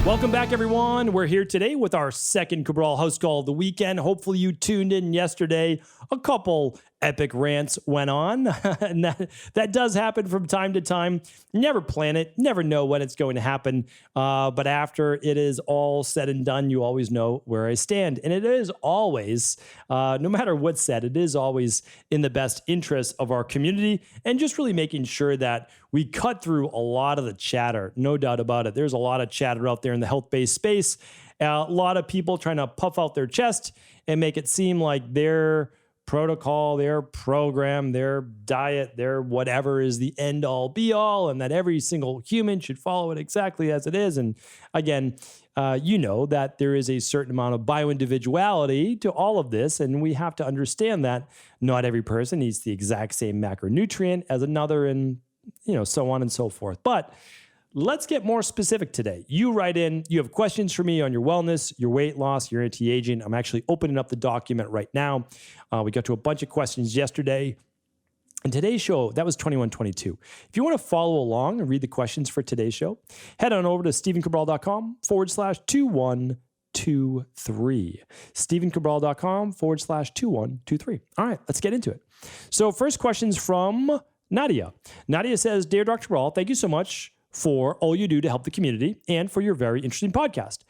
Welcome back, everyone. We're here today with our second Cabral HouseCall of the weekend. Hopefully you tuned in yesterday. A couple epic rants went on. And that does happen from time to time. Never plan it. Never know when it's going to happen. But after it is all said and done, you always know where I stand. And it is always, no matter what's said, it is always in the best interest of our community and just really making sure that we cut through a lot of the chatter. No doubt about it. There's a lot of chatter out there in the health-based space. A lot of people trying to puff out their chest and make it seem like their protocol, their program, their diet, their whatever is the end all be all, and that every single human should follow it exactly as it is. And again, you know that there is a certain amount of bioindividuality to all of this, and we have to understand that not every person needs the exact same macronutrient as another, and so on and so forth. But let's get more specific today. You write in, you have questions for me on your wellness, your weight loss, your anti-aging. I'm actually opening up the document right now. We got to a bunch of questions yesterday. And today's show, that was 2122. If you want to follow along and read the questions for today's show, head on over to stephencabral.com/2123. stephencabral.com/2123. All right, let's get into it. So first question's from Nadia. Nadia says, "Dear Dr. Cabral, thank you so much for all you do to help the community and for your very interesting podcast.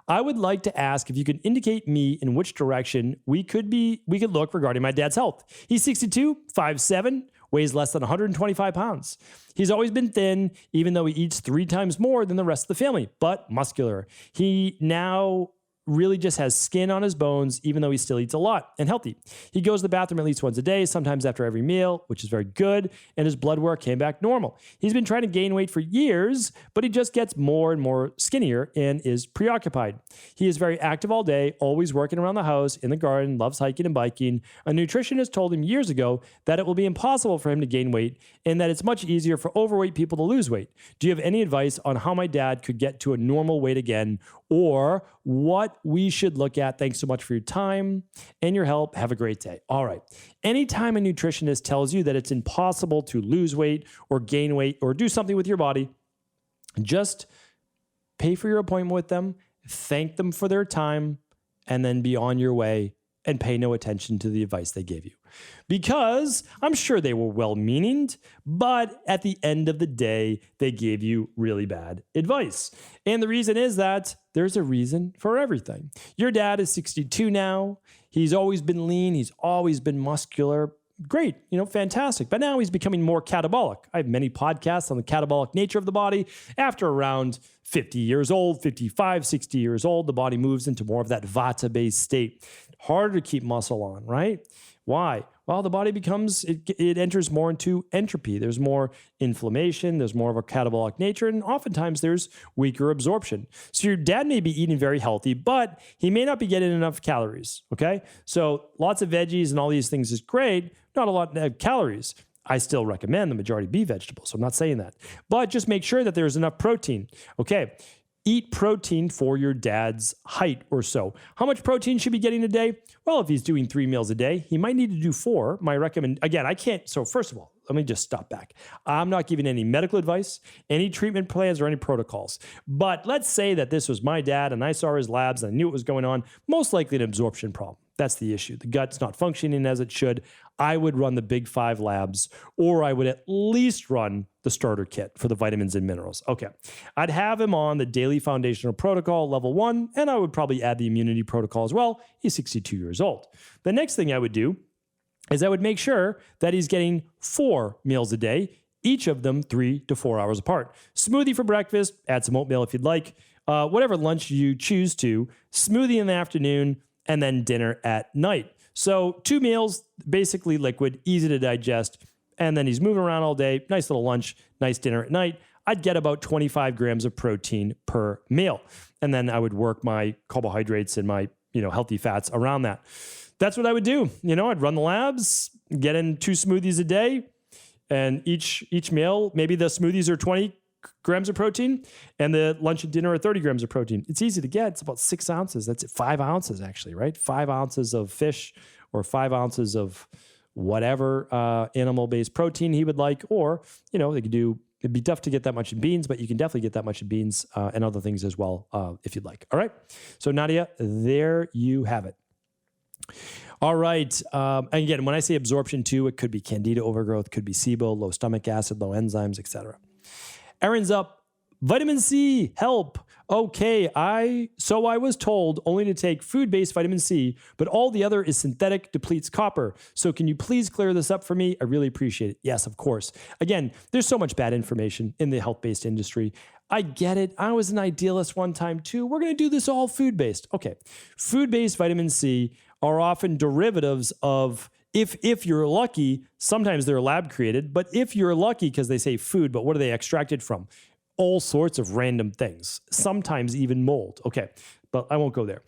I would like to ask if you could indicate me in which direction we could look regarding my dad's health. He's 62, 5'7", weighs less than 125 pounds. He's always been thin, even though he eats 3 times more than the rest of the family, but muscular. He now really just has skin on his bones, even though he still eats a lot and healthy. He goes to the bathroom at least once a day, sometimes after every meal, which is very good, and his blood work came back normal. He's been trying to gain weight for years, but he just gets more and more skinnier and is preoccupied. He is very active all day, always working around the house, in the garden, loves hiking and biking. A nutritionist told him years ago that it will be impossible for him to gain weight and that it's much easier for overweight people to lose weight. Do you have any advice on how my dad could get to a normal weight again, or what we should look at? Thanks so much for your time and your help. Have a great day." All right. Anytime a nutritionist tells you that it's impossible to lose weight or gain weight or do something with your body, just pay for your appointment with them, thank them for their time, and then be on your way and pay no attention to the advice they gave you. Because I'm sure they were well-meaning, but at the end of the day, they gave you really bad advice. And the reason is that there's a reason for everything. Your dad is 62 now. He's always been lean. He's always been muscular. Great, fantastic. But now he's becoming more catabolic. I have many podcasts on the catabolic nature of the body. After around 50 years old, 55, 60 years old, the body moves into more of that vata-based state. Harder to keep muscle on, right? Why? Well, the body it enters more into entropy. There's more inflammation. There's more of a catabolic nature. And oftentimes there's weaker absorption. So your dad may be eating very healthy, but he may not be getting enough calories. Okay. So lots of veggies and all these things is great. Not a lot of calories. I still recommend the majority be vegetables. So I'm not saying that, but just make sure that there's enough protein. Okay. Eat protein for your dad's height or so. How much protein should he be getting a day? Well, if he's doing 3 meals a day, he might need to do 4. Again, I can't. So first of all, let me just stop back. I'm not giving any medical advice, any treatment plans, or any protocols. But let's say that this was my dad and I saw his labs and I knew what was going on. Most likely an absorption problem. That's the issue. The gut's not functioning as it should. I would run the Big 5 labs, or I would at least run the starter kit for the vitamins and minerals. Okay. I'd have him on the daily foundational protocol, level 1, and I would probably add the immunity protocol as well. He's 62 years old. The next thing I would do is I would make sure that he's getting 4 meals a day, each of them 3 to 4 hours apart. Smoothie for breakfast, add some oatmeal if you'd like, whatever lunch you choose to, smoothie in the afternoon, and then dinner at night. So 2 meals, basically liquid, easy to digest, and then he's moving around all day, nice little lunch, nice dinner at night. I'd get about 25 grams of protein per meal. And then I would work my carbohydrates and my, healthy fats around that. That's what I would do. I'd run the labs, get in 2 smoothies a day, and each meal, maybe the smoothies are 20 grams of protein and the lunch and dinner are 30 grams of protein. It's easy to get. It's about 6 ounces. That's it. 5 ounces actually, right? 5 ounces of fish or 5 ounces of whatever animal-based protein he would like. Or, they could do, It'd be tough to get that much in beans, but you can definitely get that much in beans and other things as well if you'd like. All right. So Nadia, there you have it. All right. And again, when I say absorption too, it could be candida overgrowth, could be SIBO, low stomach acid, low enzymes, etc. Aaron's up. Vitamin C, help. Okay, I was told only to take food-based vitamin C, but all the other is synthetic, depletes copper. So can you please clear this up for me? I really appreciate it. Yes, of course. Again, there's so much bad information in the health-based industry. I get it. I was an idealist one time too. We're going to do this all food-based. Okay, food-based vitamin C are often derivatives of, if you're lucky, sometimes they're lab created, but if you're lucky, because they say food, but what are they extracted from? All sorts of random things, sometimes even mold. Okay, but I won't go there.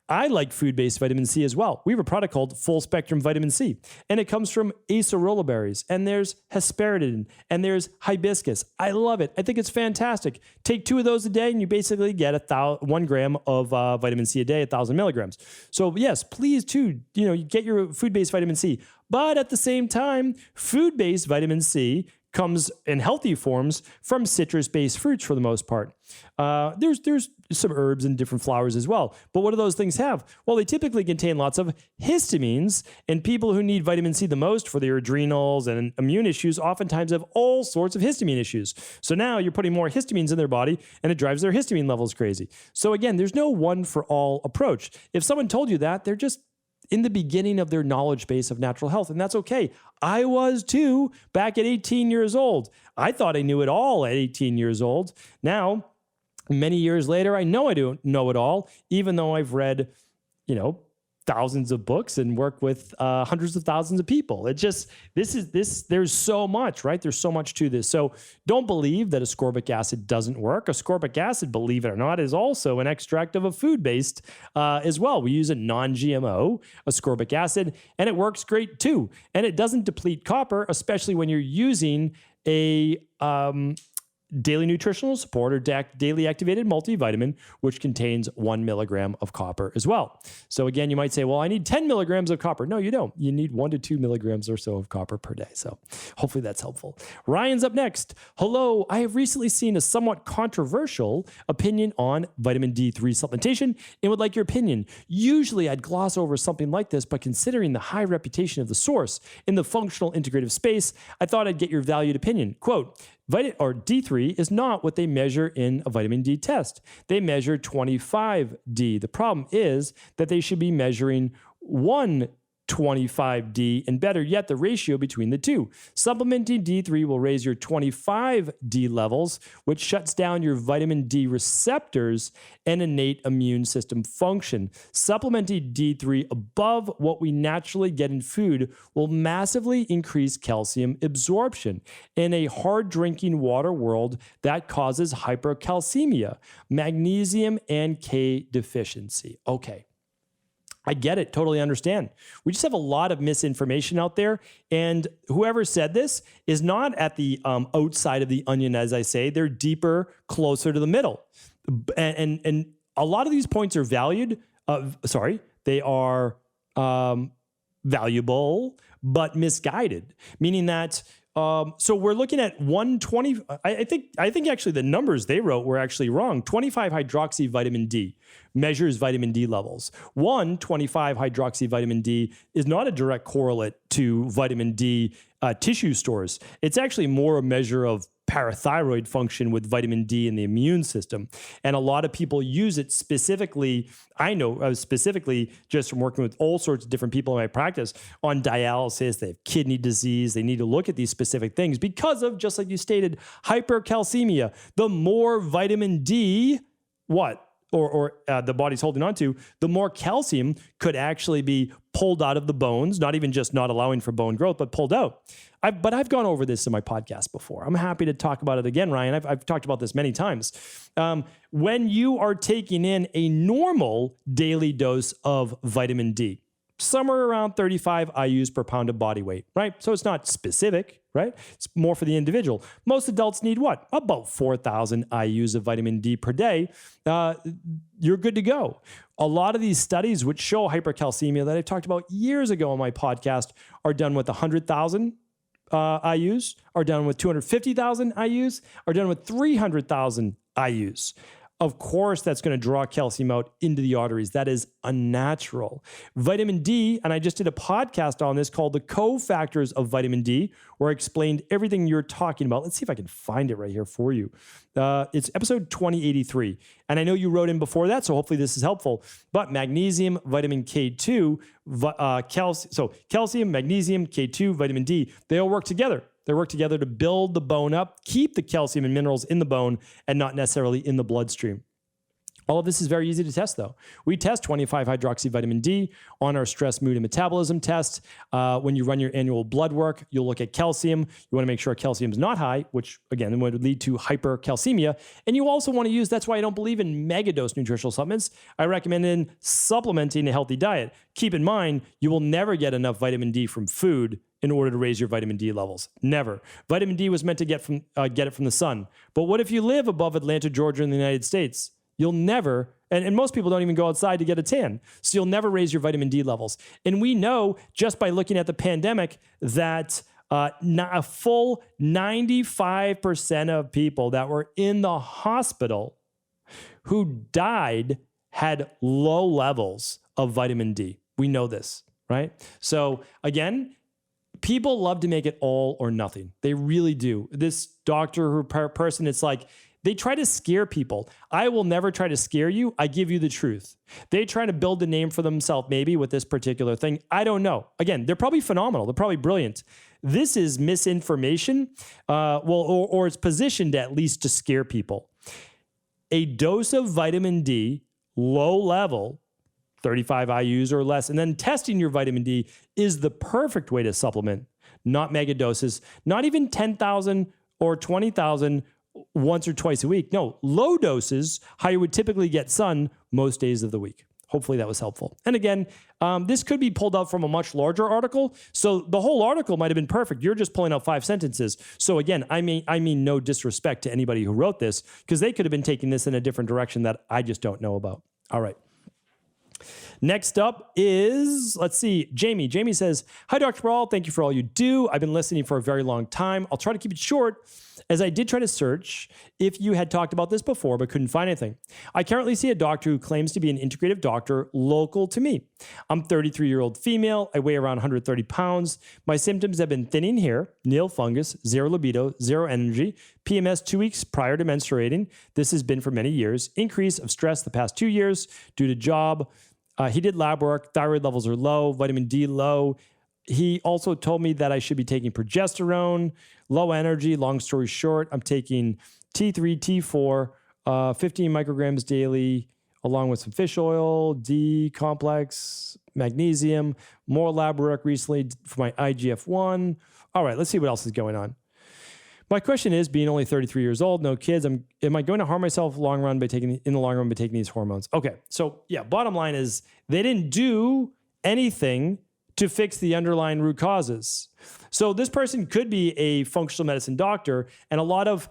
I like food-based vitamin C as well. We have a product called Full Spectrum Vitamin C, and it comes from acerola berries, and there's hesperidin, and there's hibiscus. I love it. I think it's fantastic. Take 2 of those a day, and you basically get 1 gram of vitamin C a day, 1,000 milligrams. So yes, please too, get your food-based vitamin C. But at the same time, food-based vitamin C comes in healthy forms from citrus-based fruits for the most part. There's some herbs and different flowers as well. But what do those things have? Well, they typically contain lots of histamines, and people who need vitamin C the most for their adrenals and immune issues oftentimes have all sorts of histamine issues. So now you're putting more histamines in their body, and it drives their histamine levels crazy. So again, there's no one-for-all approach. If someone told you that, they're just in the beginning of their knowledge base of natural health, and that's okay. I was too back at 18 years old. I thought I knew it all at 18 years old. Now, many years later, I know I don't know it all, even though I've read, thousands of books and work with hundreds of thousands of people. It just, there's so much, right? There's so much to this. So don't believe that ascorbic acid doesn't work. Ascorbic acid, believe it or not, is also an extract of a food-based as well. We use a non-GMO ascorbic acid, and it works great too. And it doesn't deplete copper, especially when you're using a daily nutritional support or daily activated multivitamin, which contains 1 milligram of copper as well. So again, you might say, well, I need 10 milligrams of copper. No, you don't. You need 1 to 2 milligrams or so of copper per day. So hopefully that's helpful. Ryan's up next. Hello, I have recently seen a somewhat controversial opinion on vitamin D3 supplementation and would like your opinion. Usually I'd gloss over something like this, but considering the high reputation of the source in the functional integrative space, I thought I'd get your valued opinion. Quote, D3 is not what they measure in a vitamin D test. They measure 25D. The problem is that they should be measuring 125D, and better yet, the ratio between the two. Supplementing D3 will raise your 25D levels, which shuts down your vitamin D receptors and innate immune system function. Supplementing D3 above what we naturally get in food will massively increase calcium absorption. In a hard drinking water world, that causes hypercalcemia, magnesium, and K deficiency. Okay. I get it. Totally understand. We just have a lot of misinformation out there. And whoever said this is not at the outside of the onion, as I say. They're deeper, closer to the middle. And a lot of these points are valued. They are valuable, but misguided, meaning that so we're looking at 120. I think actually the numbers they wrote were actually wrong. 25 hydroxy vitamin D measures vitamin D levels. 125 hydroxy vitamin D is not a direct correlate to vitamin D tissue stores. It's actually more a measure of parathyroid function with vitamin D in the immune system. And a lot of people use it specifically. I know specifically just from working with all sorts of different people in my practice on dialysis. They have kidney disease. They need to look at these specific things because of, just like you stated, hypercalcemia. The more vitamin D, the body's holding on to, the more calcium could actually be pulled out of the bones, not even just not allowing for bone growth, but pulled out. But I've gone over this in my podcast before. I'm happy to talk about it again, Ryan. I've talked about this many times. When you are taking in a normal daily dose of vitamin D, somewhere around 35 IUs per pound of body weight, right? So it's not specific, right? It's more for the individual. Most adults need what? About 4,000 IUs of vitamin D per day. You're good to go. A lot of these studies which show hypercalcemia that I talked about years ago on my podcast are done with 100,000 IUs, are done with 250,000 IUs, are done with 300,000 IUs. Of course, that's going to draw calcium out into the arteries. That is unnatural. Vitamin D, and I just did a podcast on this called The Cofactors of Vitamin D, where I explained everything you're talking about. Let's see if I can find it right here for you. It's episode 2083. And I know you wrote in before that, so hopefully this is helpful. But magnesium, vitamin K2, calcium, magnesium, K2, vitamin D, they all work together. They work together to build the bone up, keep the calcium and minerals in the bone and not necessarily in the bloodstream. All of this is very easy to test, though. We test 25-hydroxy vitamin D on our stress, mood, and metabolism test. When you run your annual blood work, you'll look at calcium. You want to make sure calcium is not high, which, again, would lead to hypercalcemia. And you also want to use, that's why I don't believe in megadose nutritional supplements. I recommend supplementing a healthy diet. Keep in mind, you will never get enough vitamin D from food in order to raise your vitamin D levels. Never. Vitamin D was meant to get it from the sun. But what if you live above Atlanta, Georgia in the United States? You'll never, and most people don't even go outside to get a tan. So you'll never raise your vitamin D levels. And we know just by looking at the pandemic that a full 95% of people that were in the hospital who died had low levels of vitamin D. We know this, right? So again, people love to make it all or nothing. They really do. This doctor or person, it's like, they try to scare people. I will never try to scare you. I give you the truth. They try to build a name for themselves maybe with this particular thing. I don't know. Again, they're probably phenomenal. They're probably brilliant. This is misinformation, or it's positioned at least to scare people. A dose of vitamin D, low level, 35 IUs or less, and then testing your vitamin D is the perfect way to supplement, not mega doses, not even 10,000 or 20,000 once or twice a week. No, low doses, how you would typically get sun most days of the week. Hopefully that was helpful. And again, this could be pulled out from a much larger article. So the whole article might have been perfect. You're just pulling out 5 sentences. So again, I mean no disrespect to anybody who wrote this, because they could have been taking this in a different direction that I just don't know about. All right. Next up is, let's see, Jamie. Jamie says, "Hi, Dr. Cabral. Thank you for all you do. I've been listening for a very long time. I'll try to keep it short, as I did try to search if you had talked about this before, but couldn't find anything. I currently see a doctor who claims to be an integrative doctor local to me. I'm 33-year-old female. I weigh around 130 pounds. My symptoms have been thinning hair, nail fungus, zero libido, zero energy, PMS 2 weeks prior to menstruating. This has been for many years. Increase of stress the past 2 years due to job. He did lab work. Thyroid levels are low. Vitamin D low. He also told me that I should be taking progesterone, low energy. Long story short, I'm taking T3, T4, 15 micrograms daily, along with some fish oil, D complex, magnesium, more lab work recently for my IGF-1. All right, let's see what else is going on. My question is, being only 33 years old, no kids, am I going to harm myself in the long run by taking these hormones? Okay, so yeah, bottom line is they didn't do anything to fix the underlying root causes. So this person could be a functional medicine doctor, and a lot of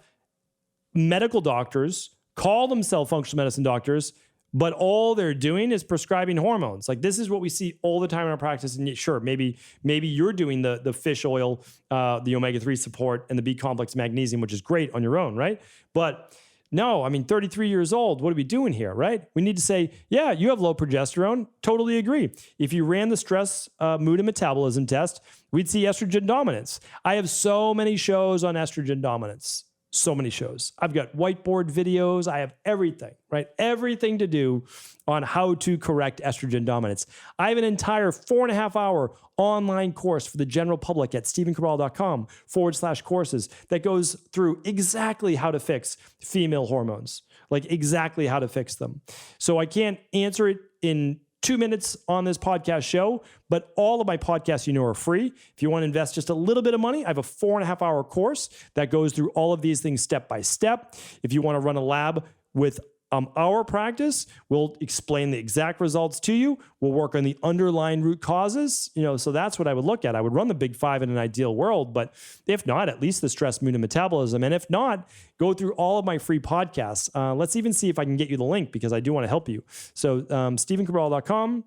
medical doctors call themselves functional medicine doctors, but all they're doing is prescribing hormones. Like, this is what we see all the time in our practice. And sure, maybe you're doing the fish oil, the omega-3 support, and the B complex magnesium, which is great on your own, right? But no, I mean, 33 years old, what are we doing here, right? We need to say, yeah, you have low progesterone. Totally agree. If you ran the stress, mood, and metabolism test, we'd see estrogen dominance. I have so many shows on estrogen dominance. So many shows. I've got whiteboard videos. I have everything, right? Everything to do on how to correct estrogen dominance. I have an entire 4.5-hour online course for the general public at stephencabral.com/courses that goes through exactly how to fix female hormones, like exactly how to fix them. So I can't answer it in 2 minutes on this podcast show, but all of my podcasts, are free. If you want to invest just a little bit of money, I have a 4.5-hour course that goes through all of these things step by step. If you want to run a lab with our practice, we'll explain the exact results to you. We'll work on the underlying root causes. So that's what I would look at. I would run the big 5 in an ideal world, but if not, at least the stress, mood, and metabolism. And if not, go through all of my free podcasts. Let's even see if I can get you the link, because I do want to help you. So stephencabral.com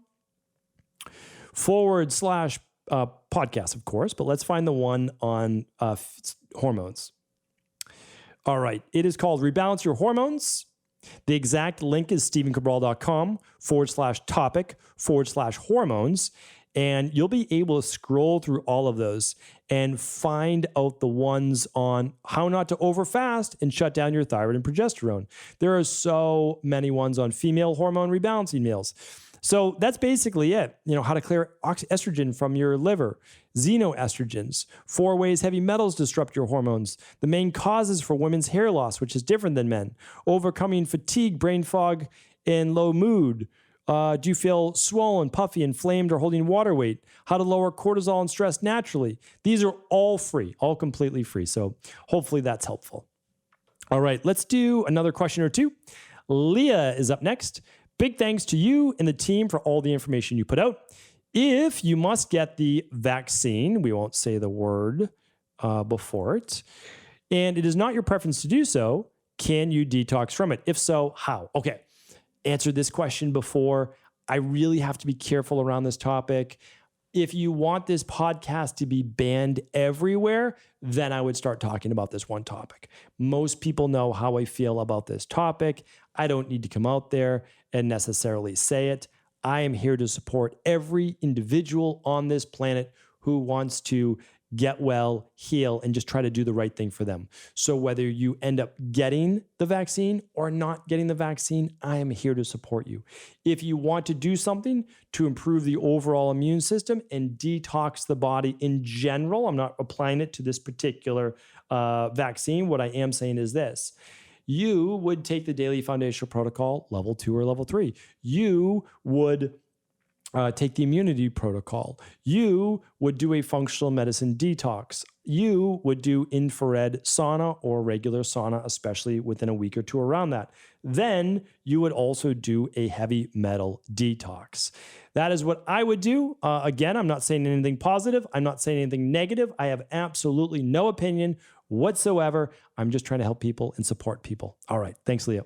podcast, of course, but let's find the one on hormones. All right. It is called Rebalance Your Hormones. The exact link is stephencabral.com/topic/hormones. And you'll be able to scroll through all of those and find out the ones on how not to overfast and shut down your thyroid and progesterone. There are so many ones on female hormone rebalancing meals. So that's basically it. How to clear estrogen from your liver, xenoestrogens, 4 ways heavy metals disrupt your hormones, the main causes for women's hair loss, which is different than men, overcoming fatigue, brain fog, and low mood. Do you feel swollen, puffy, inflamed, or holding water weight? How to lower cortisol and stress naturally. These are all free, all completely free. So hopefully that's helpful. All right, let's do another question or two. Leah is up next. Big thanks to you and the team for all the information you put out. If you must get the vaccine, we won't say the word before it, and it is not your preference to do so, can you detox from it? If so, how? Okay. Answered this question before. I really have to be careful around this topic. If you want this podcast to be banned everywhere, then I would start talking about this one topic. Most people know how I feel about this topic. I don't need to come out there and necessarily say it. I am here to support every individual on this planet who wants to get well, heal, and just try to do the right thing for them. So whether you end up getting the vaccine or not getting the vaccine, I am here to support you. If you want to do something to improve the overall immune system and detox the body in general, I'm not applying it to this particular vaccine. What I am saying is this. You would take the daily foundational protocol, level 2 or level 3. You would take the immunity protocol. You would do a functional medicine detox. You would do infrared sauna or regular sauna, especially within a week or two around that. Then you would also do a heavy metal detox. That is what I would do. Again, I'm not saying anything positive. I'm not saying anything negative. I have absolutely no opinion whatsoever. I'm just trying to help people and support people. All right. Thanks, Leo.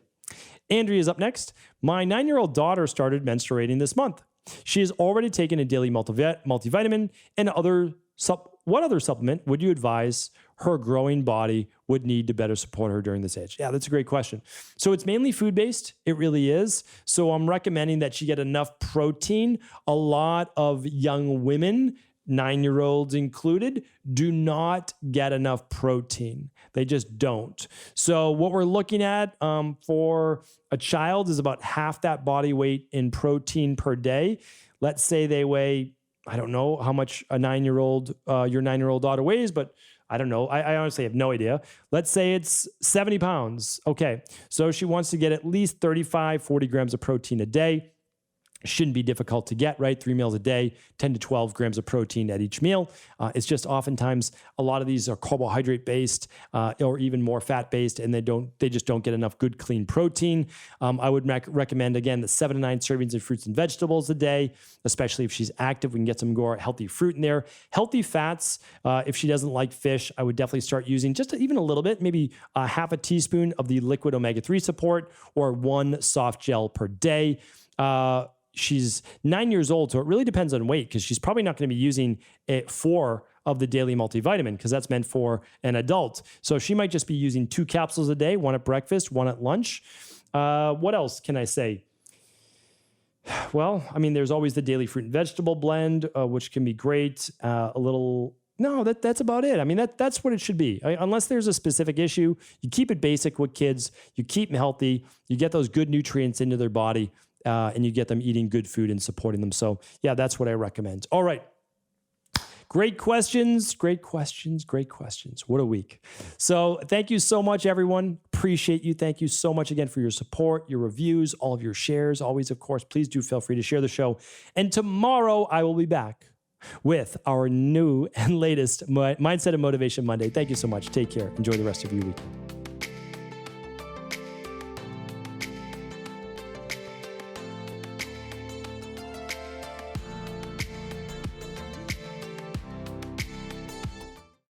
Andrea is up next. My 9-year-old daughter started menstruating this month. She has already taken a daily multivitamin and what other supplement would you advise her growing body would need to better support her during this age? Yeah, that's a great question. So it's mainly food-based. It really is. So I'm recommending that she get enough protein. A lot of young women, 9-year-olds included, do not get enough protein. They just don't. So what we're looking at for a child is about half that body weight in protein per day. Let's say they weigh, I don't know how much your 9-year-old daughter weighs, but I don't know. I honestly have no idea. Let's say it's 70 pounds. Okay. So she wants to get at least 35, 40 grams of protein a day. Shouldn't be difficult to get, right? 3 meals a day, 10 to 12 grams of protein at each meal. It's just oftentimes a lot of these are carbohydrate based or even more fat based, and they just don't get enough good, clean protein. I would recommend, again, the 7 to 9 servings of fruits and vegetables a day, especially if she's active. We can get some more healthy fruit in there. Healthy fats, if she doesn't like fish, I would definitely start using just even a little bit, maybe half a teaspoon of the liquid omega-3 support or 1 soft gel per day. She's 9 years old, so it really depends on weight because she's probably not going to be using 4 of the daily multivitamin because that's meant for an adult. So she might just be using 2 capsules a day, 1 at breakfast, 1 at lunch. What else can I say? Well, I mean, there's always the daily fruit and vegetable blend, which can be great. That's about it. I mean, that's what it should be. Unless there's a specific issue, you keep it basic with kids, you keep them healthy, you get those good nutrients into their body, and you get them eating good food and supporting them. So yeah, that's what I recommend. All right. Great questions. What a week. So thank you so much, everyone. Appreciate you. Thank you so much again for your support, your reviews, all of your shares. Always, of course, please do feel free to share the show. And tomorrow I will be back with our new and latest Mindset and Motivation Monday. Thank you so much. Take care. Enjoy the rest of your week.